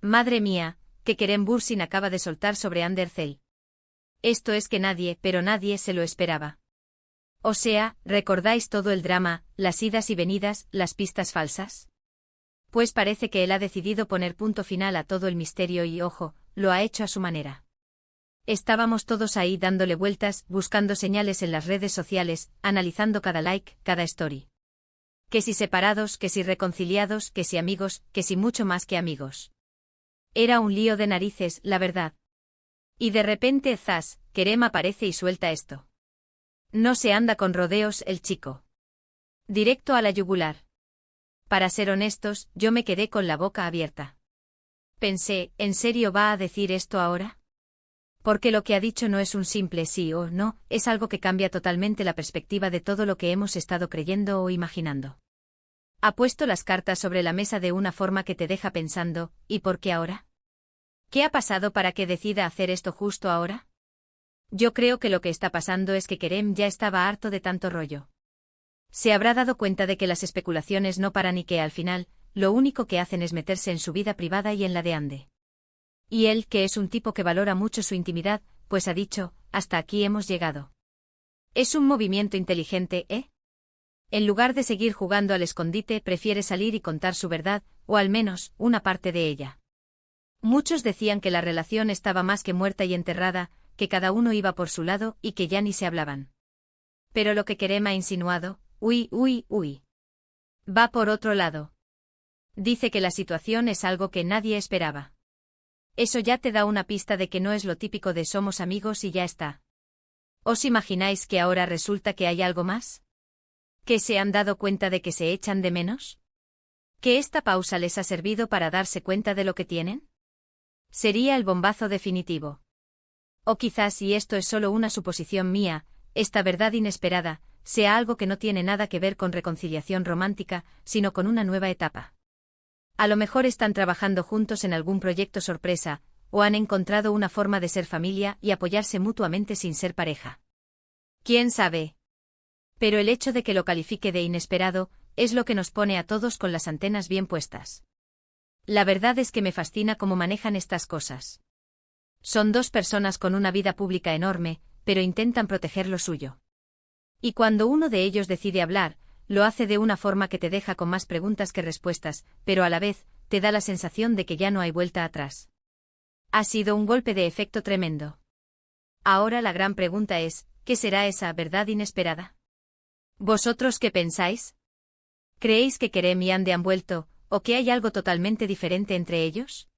Madre mía, que Kerem Bürsin acaba de soltar sobre Ander Zel. Esto es que nadie, pero nadie se lo esperaba. O sea, ¿recordáis todo el drama, las idas y venidas, las pistas falsas? Pues parece que él ha decidido poner punto final a todo el misterio y, ojo, lo ha hecho a su manera. Estábamos todos ahí dándole vueltas, buscando señales en las redes sociales, analizando cada like, cada story. Que si separados, que si reconciliados, que si amigos, que si mucho más que amigos. Era un lío de narices, la verdad. Y de repente, zas, Kerem aparece y suelta esto. No se anda con rodeos el chico. Directo a la yugular. Para ser honestos, yo me quedé con la boca abierta. Pensé, ¿en serio va a decir esto ahora? Porque lo que ha dicho no es un simple sí o no, es algo que cambia totalmente la perspectiva de todo lo que hemos estado creyendo o imaginando. Ha puesto las cartas sobre la mesa de una forma que te deja pensando, ¿y por qué ahora? ¿Qué ha pasado para que decida hacer esto justo ahora? Yo creo que lo que está pasando es que Kerem ya estaba harto de tanto rollo. Se habrá dado cuenta de que las especulaciones no paran y que al final, lo único que hacen es meterse en su vida privada y en la de Ande. Y él, que es un tipo que valora mucho su intimidad, pues ha dicho, hasta aquí hemos llegado. Es un movimiento inteligente, ¿eh? En lugar de seguir jugando al escondite, prefiere salir y contar su verdad, o al menos, una parte de ella. Muchos decían que la relación estaba más que muerta y enterrada, que cada uno iba por su lado y que ya ni se hablaban. Pero lo que Kerem ha insinuado, uy, va por otro lado. Dice que la situación es algo que nadie esperaba. Eso ya te da una pista de que no es lo típico de somos amigos y ya está. ¿Os imagináis que ahora resulta que hay algo más? ¿Que se han dado cuenta de que se echan de menos? ¿Que esta pausa les ha servido para darse cuenta de lo que tienen? Sería el bombazo definitivo. O quizás, y esto es solo una suposición mía, esta verdad inesperada, sea algo que no tiene nada que ver con reconciliación romántica, sino con una nueva etapa. A lo mejor están trabajando juntos en algún proyecto sorpresa, o han encontrado una forma de ser familia y apoyarse mutuamente sin ser pareja. ¿Quién sabe? Pero el hecho de que lo califique de inesperado, es lo que nos pone a todos con las antenas bien puestas. La verdad es que me fascina cómo manejan estas cosas. Son dos personas con una vida pública enorme, pero intentan proteger lo suyo. Y cuando uno de ellos decide hablar, lo hace de una forma que te deja con más preguntas que respuestas, pero a la vez, te da la sensación de que ya no hay vuelta atrás. Ha sido un golpe de efecto tremendo. Ahora la gran pregunta es, ¿qué será esa verdad inesperada? ¿Vosotros qué pensáis? ¿Creéis que Kerem y Ande han vuelto, o que hay algo totalmente diferente entre ellos?